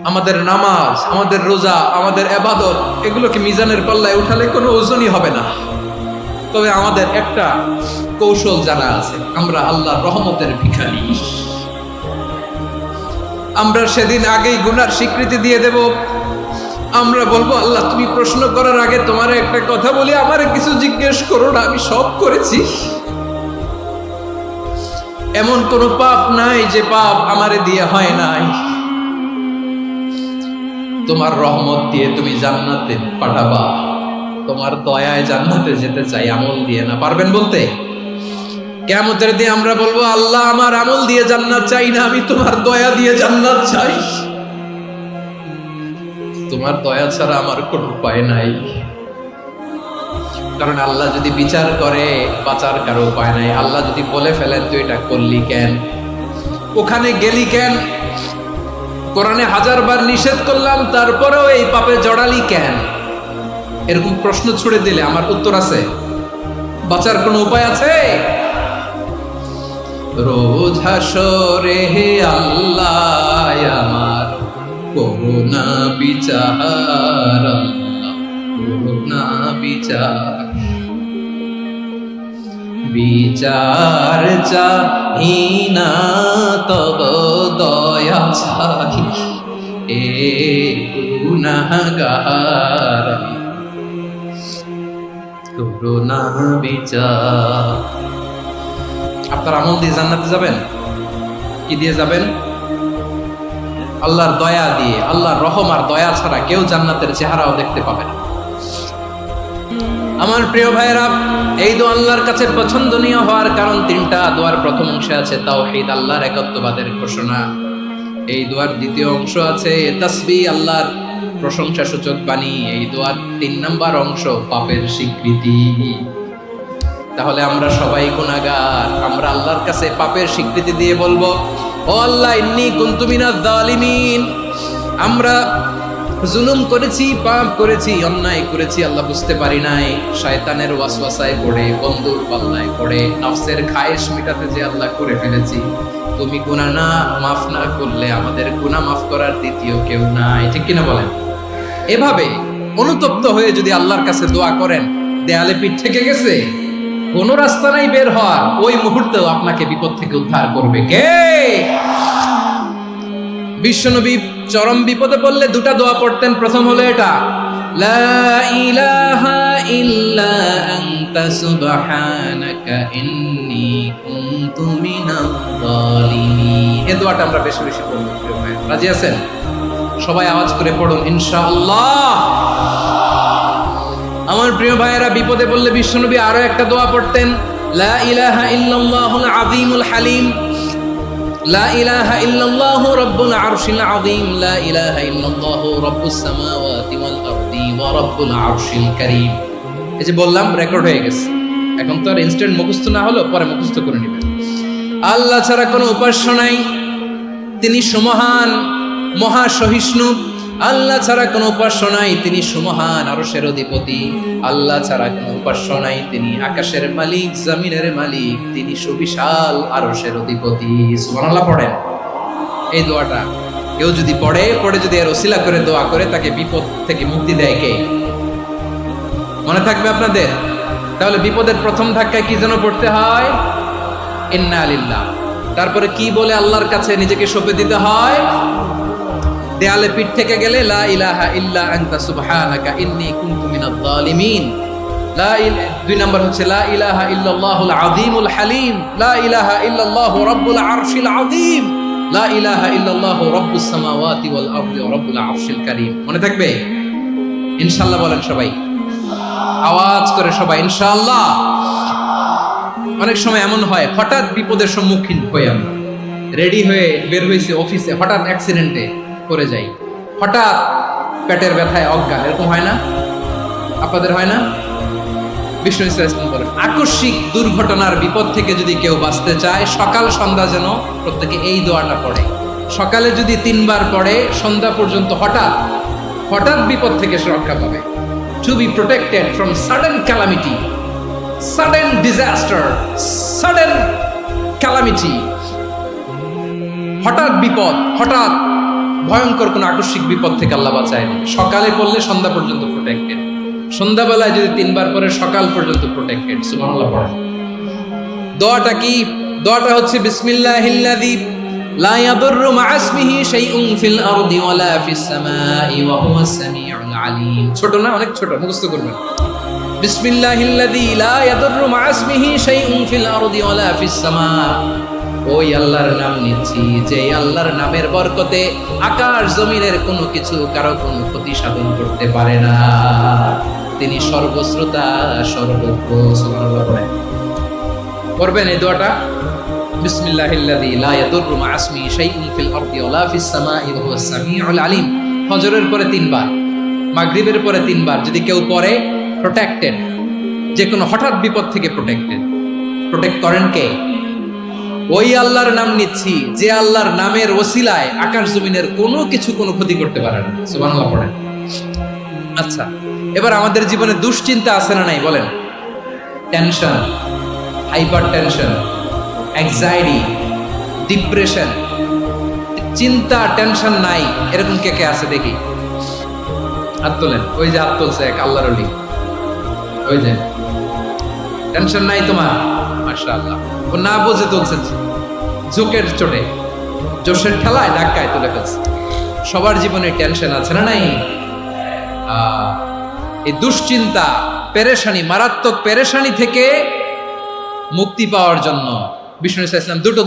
আমাদের নামাজ, আমাদের রোজা, আমাদের ইবাদত, এগুলোকে মিজানের পাল্লায় উঠালে কোনো ওজনই হবে না। তবে আমাদের একটা কৌশল জানা আছে, আমরা আল্লাহর রহমতের ভিখারি। আমরা সেদিন আগেই গুনার স্বীকৃতি দিয়ে দেব। আমরা বলবো, আল্লাহ তুমি প্রশ্ন করার আগে তোমার একটা কথা বলি, আমারে কিছু জিজ্ঞেস করো না, আমি সব করেছি। এমন কোন পাপ নাই যে পাপ আমারে দিয়ে হয় নাই। তোমার রহমত দিয়ে তুমি জান্নাতে পাঠাবা, তোমার দয়ায় জান্নাতে যেতে চাই, আমল দিয়ে না। পারবেন বলতে? কিয়ামতের দিন আমরা বলবো, আল্লাহ আমার আমল দিয়ে জান্নাত চাই না, আমি তোমার দয়া দিয়ে জান্নাত চাই। তোমার দয়া ছাড়া আমার কোনো উপায় নাই। কারণ আল্লাহ যদি বিচার করে, বাঁচার কারো উপায় নাই। আল্লাহ যদি বলে ফেলেন তুই এটা করলি কেন, ওখানে গেলি কেন, কোরআনে 1000 বার নিষেধ করলাম তারপরেও এই পাপে জড়ালি কেন, এরকম প্রশ্ন ছুড়ে দিলে আমার উত্তর আছে? বাঁচার কোনো উপায় আছে? রোজ হাসরে হে আল্লাহ আমার করুণা বিচার, করুণা বিচার, বিচার চাহি না তব দয়া চাহি, এ গুনাহগার করুণা বিচার। আপনার আমল দিয়ে জান্নাতে যাবেন? কি দিয়ে যাবেন? আল্লাহর দয়া দিয়ে। আল্লাহর রহম আর দয়া ছাড়া কেউ জান্নাতের চেহারাও দেখতে পাবে না। আমার প্রিয় ভাইয়েরা, এই দোয়া আল্লাহর কাছে পছন্দনীয় হওয়ার কারণ 3টা। দোয়ার প্রথম অংশে আছে তাওহীদ, আল্লাহর একত্ববাদের ঘোষণা। এই দোয়ার দ্বিতীয় অংশ আছে তাসবিহ, আল্লাহর প্রশংসা সূচক বাণী। এই দোয়ার 3 নাম্বার অংশ পাপের স্বীকৃতি। তাহলে আমরা সবাই গুনাহগার। আমরা আল্লাহর কাছে পাপের স্বীকৃতি দিয়ে বলবো, ও আল্লাহ ইন্নী কুনতু মিনাজ জালিমিন, আমরা জুলুম করেছি, পাপ করেছি, অন্যায় করেছি, আল্লাহ বুঝতে পারি নাই। শয়তানের ওয়াসওয়াসায় পড়ে, বন্ধুর পাল্লায় পড়ে, নফসের খায়েশ মিটাতে যে আল্লাহ করে ফেলেছি। তুমি গুনাহ না মাফ না করলে আমাদের গুনাহ মাফ করার দ্বিতীয় কেউ নাই। ঠিক কিনা বলেন? এভাবে অনুতপ্ত হয়ে যদি আল্লাহর কাছে দোয়া করেন, দেয়ালে পিঠ থেকে গেছে, কোনো রাস্তা নাই বের হওয়ার, ওই মুহূর্তেও আপনাকে বিপদ থেকে উদ্ধার করবে কে? বিশ্বনবী চরম বিপদে পড়লে 2টা দোয়া পড়তেন। প্রথম হলো এটা, লা ইলাহা ইল্লা আনতা সুবহানাকা ইন্নী কুনতু মিনাজ জালিমিন। এই দোয়াটা আমরা বেশি বেশি পড়ব। রাজি আছেন? সবাই আওয়াজ করে পড়ুন ইনশাআল্লাহ। আমার প্রিয় ভাইয়েরা, বিপদে পড়লে বিশ্বনবী আরো একটা দোয়া পড়তেন, লা ইলাহা ইল্লাল্লাহুল আযীমুল হালিম, লা ইলাহা ইল্লাল্লাহু রাব্বুল আরশিল আযীম, লা ইলাহা ইল্লাল্লাহু রাব্বুস সামাওয়াতি ওয়াল আরদি ওয়া রাব্বুল আরশিল কারীম। এই যে বললাম, রেকর্ড হয়ে গেছে। এখন তো আর ইনস্ট্যান্ট মুখস্থ না হলো, পরে মুখস্থ করে নেবেন। আল্লাহ ছাড়া কোনো উপাস্য নাই, তিনি সুমহান, মহা সহিষ্ণু। আল্লাহ ছাড়া কোনো উপাস্য নাই, তিনি সুমহান, আরশের অধিপতি। আল্লাহ ছাড়া কোনো উপাস্য নাই, তিনি আকাশের মালিক, জমিনের মালিক, তিনি সুবিশাল, আরশের অধিপতি। সুবহানাল্লাহ পড়েন। এই দোয়াটা কেউ যদি পড়ে যদি এর ওসিলা করে দোয়া করে, তাকে বিপদ থেকে মুক্তি দেয় কে? মনে থাকবে আপনাদের? তাহলে বিপদের প্রথম ধাক্কায় কি যেন পড়তে হয়? ইন্না লিল্লাহ। তারপরে কি বলে আল্লাহর কাছে নিজেকে সঁপে দিতে হয়? দেয়ালে পিঠ থেকে গেলে লা ইলাহা ইল্লা আনতা সুবহানাকা ইন্নী কুনতু মিনাজ জালিমিন। 2 নাম্বার হচ্ছে লা ইলাহা ইল্লাল্লাহুল আযীমুল হালিম, লা ইলাহা ইল্লাল্লাহু রাব্বুল আরশিল আযীম, লা ইলাহা ইল্লাল্লাহু রাব্বুস সামাওয়াতি ওয়াল আরদি ওয়া রাব্বুল আরশিল কারীম। মনে থাকবে? ইনশাআল্লাহ বলেন সবাই, আওয়াজ করে সবাই ইনশাআল্লাহ। অনেক সময় এমন হয়, হঠাৎ বিপদের সম্মুখীন হয়ে আমরা রেডি হয়ে বের হয়েছে অফিসে, হঠাৎ অ্যাক্সিডেন্টে পড়ে যাই, হঠাৎ পেটের ব্যথায় অজ্ঞান, এরকম হয় না? আপনাদের হয় না? বিষ্ণু ইসলাম বলেন, আকস্মিক দুর্ঘটনার বিপদ থেকে যদি কেউ বাঁচতে চায়, সকাল সন্ধ্যা যেন প্রত্যেকে এই দোয়াটা পড়ে। সকালে যদি 3 বার পড়ে, সন্ধ্যা পর্যন্ত হঠাৎ বিপদ থেকে সে রক্ষা পাবে। To be protected from sudden calamity, sudden disaster, sudden calamity, হঠাৎ বিপদ, হঠাৎ ভয়ঙ্কর কোন আকস্মিক বিপদ থেকে আল্লাহ বাঁচায় নেবে। সকালে পড়লে সন্ধ্যা পর্যন্ত প্রোটেক্টেড, সন্ধ্যাবেলায় যদি 3 বার পরে সকাল পর্যন্ত প্রোটেক্টেড। সুবহানাল্লাহ পড়ে। দোয়াটা কি? দোয়াটা হচ্ছে বিসমিল্লাহিল্লাযী লা ইয়াদুররু মা ইসমিহি শাইউন ফিল আরদি ওয়ালা ফিস সামাই ওয়া হুয়াস সামিউল আলিম। ছোট না? অনেক ছোট, মুখস্থ করবেন। বিসমিল্লাহিল্লাযী লা ইয়াদুররু মা ইসমিহি শাইউন ফিল আরদি ওয়ালা ফিস সামা। ওই আল্লাহর নাম নিচ্ছি যে আল্লাহর নামের বরকতে আকাশ জমিনের কোনো কিছু কারো কোনো ক্ষতি সাধন করতে পারে না। তিনি সর্বশ্রোতা, সর্বজ্ঞ। সুবহানাল্লাহ পড়বেন এই দোয়াটা, বিসমিল্লাহিল্লাযী লা ইয়াদুররু মা ইসমিহি শাইউন ফিল আরদি ওয়ালা ফিস সামাই ওয়া হুয়াস সামিউল আলিম। ফজরের পরে 3 বার, মাগরিবের পরে 3 বার যদি কেউ পড়ে প্রোটেক্টেড, যে কোনো হঠাৎ বিপদ থেকে প্রোটেক্টেড। প্রোটেক্ট করেন কে? ওই আল্লাহর নাম নিচ্ছি যে আল্লাহর নামের ওসিলায় আকাশ জমিনের কোনো কিছু কোনো ক্ষতি করতে পারে না। সুবহানাল্লাহ পড়েন। আচ্ছা, এবার আমাদের জীবনে দুশ্চিন্তা আছে না নাই বলেন? Tension, hyper tension, anxiety, depression, চিন্তা টেনশন নাই এরকম কে কে আছে দেখি? হাত তোলেন। ওই যে হাত তুলছে এক আল্লাহর ওলি, ওই যে টেনশন নাই তোমার, মাশাআল্লাহ। ও না বুঝে তুলছে, ঝোঁকের চোটে, জোশের ঠেলায় ধাক্কায় তুলে ফেলছে। সবার জীবনে টেনশন আছে না নাই? এই দুশ্চিন্তা, পেরেশানি, মারাত্মক পেরেশানি থেকে মুক্তি পাওয়ার জন্য বিষ্ণু ইসলাম 2টো